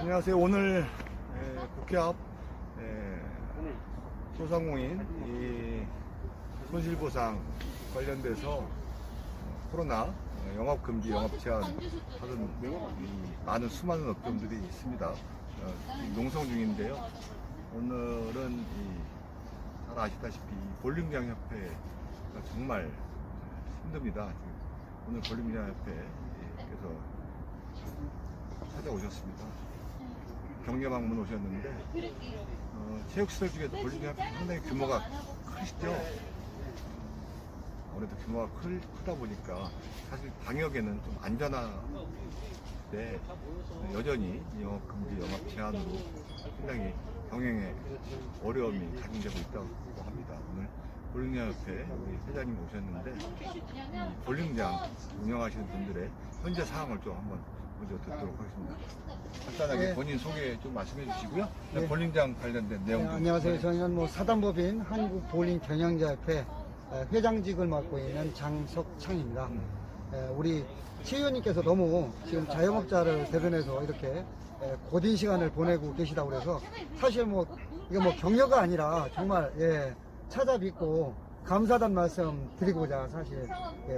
안녕하세요. 오늘 국회 앞 소상공인 이 손실보상 관련돼서 코로나 영업금지, 영업제한 하던 많은 수많은 업종들이 있습니다. 농성 중인데요. 오늘은 잘 아시다시피 볼링장 협회가 정말 힘듭니다. 오늘 볼링장 협회께서 찾아오셨습니다. 경례방문 오셨는데 체육시설 중에서 볼링장 협회 상당히 규모가 크시죠. 아무래도 규모가 크다 보니까 사실 방역에는 좀 안전한데 여전히 영업금지, 영업제한으로 상당히 경영에 어려움이 가중되고 있다고 합니다. 오늘 볼링장 협회 우리 회장님 오셨는데 볼링장 운영하시는 분들의 현재 상황을 좀 한번 먼저 듣도록 하겠습니다. 간단하게 본인 소개 좀 말씀해 주시고요. 네. 볼링장 관련된 내용 좀. 안녕하세요. 저는 사단법인 한국볼링경영자협회 회장직을 맡고 있는 장석창입니다. 우리 최 의원님께서 너무 지금 자영업자를 대변해서 이렇게 고된 시간을 보내고 계시다고 그래서 사실 이거 격려가 아니라 정말 찾아뵙고 감사하다는 말씀 드리고자 사실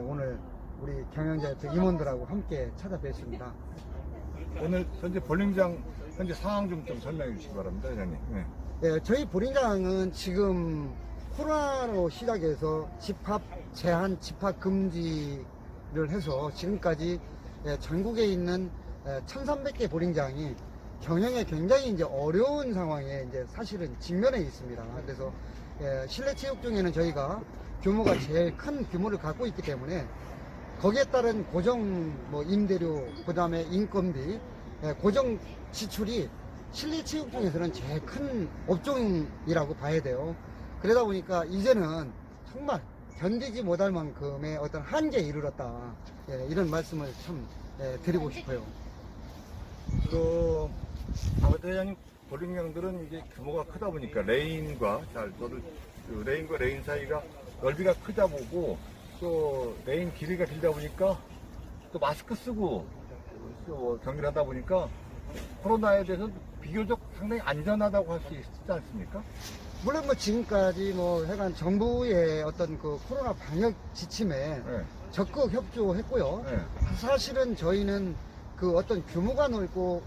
오늘 우리 경영자협회 임원들하고 함께 찾아뵙습니다. 오늘 현재 볼링장 현재 상황 좀 설명해 주시기 바랍니다, 회장님. 네. 저희 볼링장은 지금 코로나로 시작해서 집합 제한, 집합 금지를 해서 지금까지 전국에 있는 1,300개 볼링장이 경영에 굉장히 이제 어려운 상황에 이제 사실은 직면해 있습니다. 그래서 실내 체육 중에는 저희가 규모가 제일 큰 규모를 갖고 있기 때문에 거기에 따른 고정 임대료, 그 다음에 인건비, 고정 지출이 실내 체육 중에서는 제일 큰 업종이라고 봐야 돼요. 그러다 보니까 이제는 정말 견디지 못할 만큼의 어떤 한계에 이르렀다. 이런 말씀을 참 드리고 싶어요. 아무튼 회장님, 볼링장들은 이제 규모가 크다 보니까 레인과 레인과 레인 사이가 넓이가 크다 보고 또 레인 길이가 길다 보니까 또 마스크 쓰고 또 경기를 하다 보니까 코로나에 대해서 비교적 상당히 안전하다고 할 수 있지 않습니까? 물론 지금까지 하여간 정부의 어떤 그 코로나 방역 지침에 적극 협조했고요. 사실은 저희는 그 어떤 규모가 넓고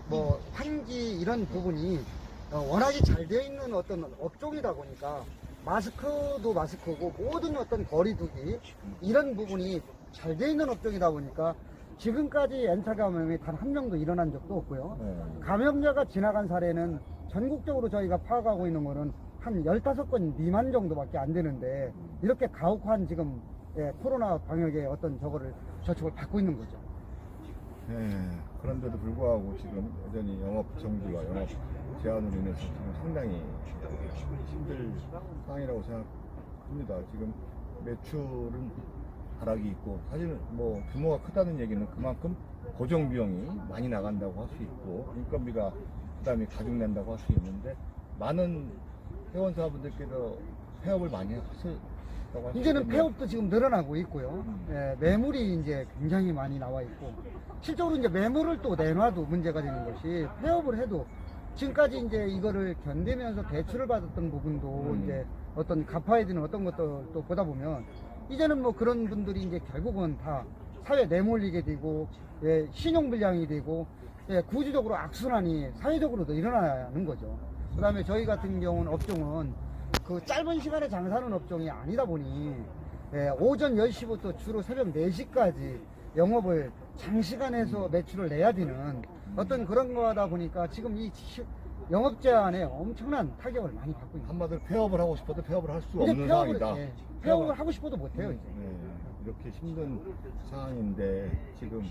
환기 이런 부분이 워낙에 잘 되어 있는 어떤 업종이다 보니까 마스크도 마스크고 모든 어떤 거리두기 이런 부분이 잘 되어 있는 업종이다 보니까 지금까지 N차 감염이 단 한 명도 일어난 적도 없고요. 감염자가 지나간 사례는 전국적으로 저희가 파악하고 있는 거는 한 15건 미만 정도밖에 안 되는데 이렇게 가혹한 지금 코로나 방역의 어떤 저축을 받고 있는 거죠. 그런데도 불구하고 지금 여전히 영업 정지와 영업 제한으로 인해서 지금 상당히 힘들 상황이라고 생각합니다. 지금 매출은 하락이 있고 사실은 규모가 크다는 얘기는 그만큼 고정 비용이 많이 나간다고 할 수 있고 인건비가 부담이 가중된다고 할 수 있는데 많은 회원사분들께서 폐업을 많이 하셨다고 할 수 이제는 있겠네요. 폐업도 지금 늘어나고 있고요. 매물이 이제 굉장히 많이 나와 있고 실적으로 이제 매물을 또 내놔도 문제가 되는 것이 폐업을 해도 지금까지 이제 이거를 견디면서 대출을 받았던 부분도 이제 어떤 갚아야 되는 어떤 것들도 보다 보면 이제는 그런 분들이 이제 결국은 다 사회에 내몰리게 되고 신용불량이 되고 구조적으로 악순환이 사회적으로도 일어나는 거죠. 그 다음에 저희 같은 경우는 업종은 그 짧은 시간에 장사하는 업종이 아니다 보니 오전 10시부터 주로 새벽 4시까지 영업을 장시간에서 매출을 내야 되는 어떤 그런 거다 보니까 지금 이 영업 제한에 엄청난 타격을 많이 받고 있습니다. 한마디로 폐업을 하고 싶어도 폐업을 할 수 이제 없는 상황이다. 폐업을 하고 싶어도 못해요 이제. 이렇게 힘든 상황인데 지금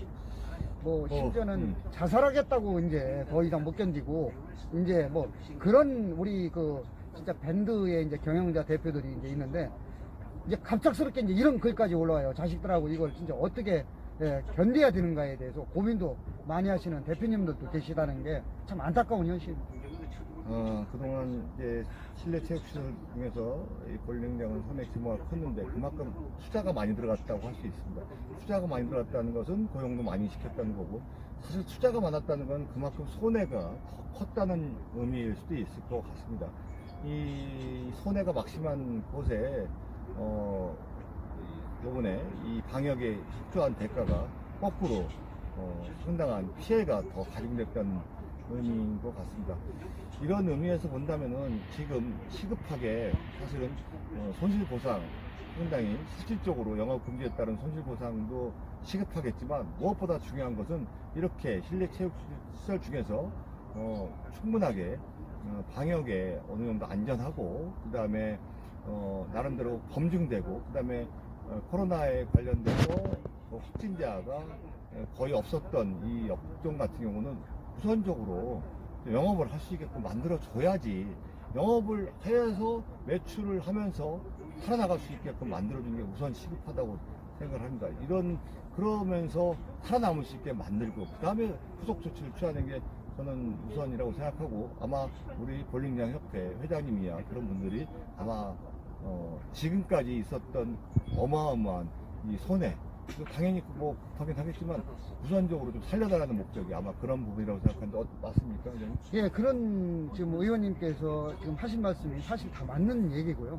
심지어는 자살하겠다고 이제 더 이상 못 견디고 이제 그런 우리 진짜 밴드의 이제 경영자 대표들이 이제 있는데 이제 갑작스럽게 이제 이런 글까지 올라와요. 자식들하고 이걸 진짜 어떻게 견뎌야 되는가에 대해서 고민도 많이 하시는 대표님들도 계시다는 게 참 안타까운 현실입니다. 그동안 이제 실내 체육시설 중에서 이 볼링장은 상당히 규모가 컸는데 그만큼 투자가 많이 들어갔다고 할 수 있습니다. 투자가 많이 들어갔다는 것은 고용도 많이 시켰다는 거고, 사실 투자가 많았다는 건 그만큼 손해가 더 컸다는 의미일 수도 있을 것 같습니다. 이 손해가 막심한 곳에 요번에 이 방역에 협조한 대가가 거꾸로 상당한 피해가 더 가중됐다는 의미인 것 같습니다. 이런 의미에서 본다면은 지금 시급하게 사실은 손실보상, 상당히 실질적으로 영업 금지에 따른 손실보상도 시급하겠지만, 무엇보다 중요한 것은 이렇게 실내 체육시설 중에서 충분하게 방역에 어느 정도 안전하고, 그 다음에 나름대로 검증되고, 그 다음에 코로나에 관련돼서 확진자가 거의 없었던 이 업종 같은 경우는 우선적으로 영업을 할 수 있게끔 만들어줘야지, 영업을 해서 매출을 하면서 살아나갈 수 있게끔 만들어주는 게 우선 시급하다고 생각을 합니다. 그러면서 살아남을 수 있게 만들고, 그 다음에 후속 조치를 취하는 게 저는 우선이라고 생각하고, 아마 우리 볼링장 협회 회장님이야 그런 분들이 아마 지금까지 있었던 어마어마한 이 손해, 당연히 뭐 급하긴 하겠지만 우선적으로 좀 살려달라는 목적이 아마 그런 부분이라고 생각하는데 맞습니까? 회장님? 예, 그런 지금 의원님께서 지금 하신 말씀이 사실 다 맞는 얘기고요.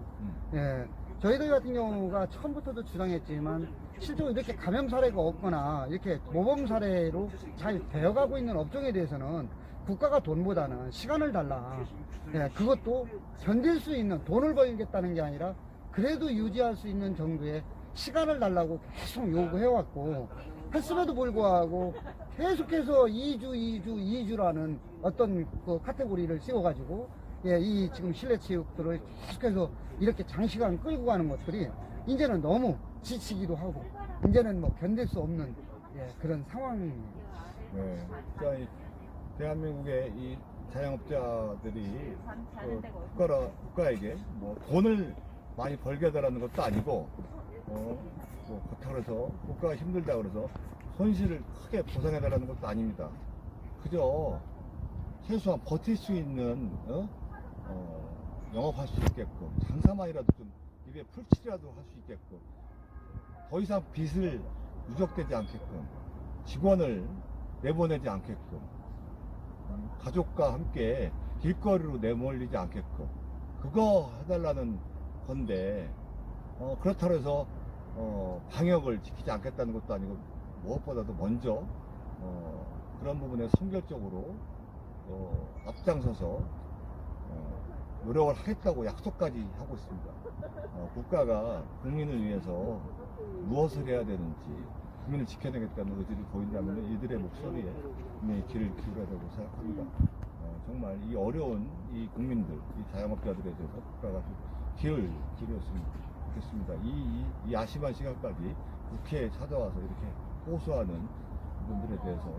예, 저희들 같은 경우가 처음부터도 주장했지만 실제로 이렇게 감염 사례가 없거나 이렇게 모범 사례로 잘 되어가고 있는 업종에 대해서는 국가가 돈보다는 시간을 달라. 예, 그것도 견딜 수 있는, 돈을 벌겠다는 게 아니라 그래도 유지할 수 있는 정도의 시간을 달라고 계속 요구해왔고, 했음에도 불구하고 계속해서 2주라는 어떤 그 카테고리를 씌워가지고, 예, 이 지금 실내 체육들을 계속해서 이렇게 장시간 끌고 가는 것들이 이제는 너무 지치기도 하고, 이제는 뭐 견딜 수 없는 그런 상황입니다. 네. 그러니까 이 대한민국의 이 자영업자들이 국가에게 뭐 돈을 많이 벌게 해달라는 것도 아니고, 뭐 그렇다고 해서 국가가 힘들다 그래서 손실을 크게 보상해달라는 것도 아닙니다. 그저 최소한 버틸 수 있는 영업할 수 있게끔, 장사만이라도 좀 입에 풀칠이라도 할 수 있게끔, 더 이상 빚을 누적되지 않게끔, 직원을 내보내지 않게끔, 가족과 함께 길거리로 내몰리지 않게끔, 그거 해달라는 건데, 그렇다고 해서 방역을 지키지 않겠다는 것도 아니고, 무엇보다도 먼저 그런 부분에 선결적으로 앞장서서 노력을 하겠다고 약속까지 하고 있습니다. 국가가 국민을 위해서 무엇을 해야 되는지, 국민을 지켜내겠다는 의지를 보인다면 이들의 목소리에 귀를 기울여야 되고 생각합니다. 정말 이 어려운 이 국민들, 이 자영업자들에 대해서 국가가 좀 귀를 기울였으면 좋겠습니다. 이 아심한 시간까지 국회에 찾아와서 이렇게 호소하는 분들에 대해서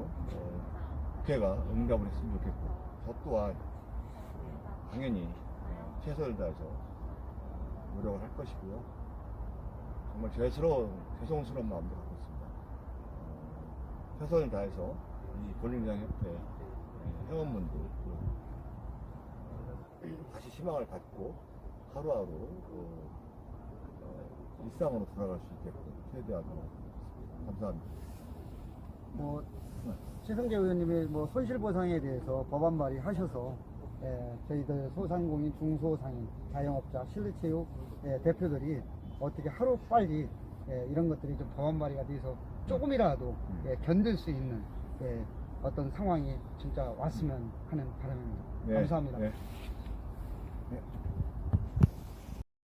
국회가 응답을 했으면 좋겠고, 저 또한 당연히 최선을 다해서 노력을 할 것이고요. 정말 죄송스러운 마음도 갖고 있습니다. 최선을 다해서 이 볼링장 협회 회원분들 다시 희망을 갖고 하루하루 일상으로 돌아갈 수 있게끔 최대한 노력하겠습니다. 감사합니다. 뭐 최성재 의원님이 뭐 손실보상에 대해서 법안 발의하셔서 저희들 소상공인, 중소상인, 자영업자, 실내체육 대표들이 어떻게 하루 빨리 이런 것들이 좀 법안 발의가 돼서 조금이라도 견딜 수 있는 어떤 상황이 진짜 왔으면 하는 바람입니다. 네, 감사합니다. 네. 네.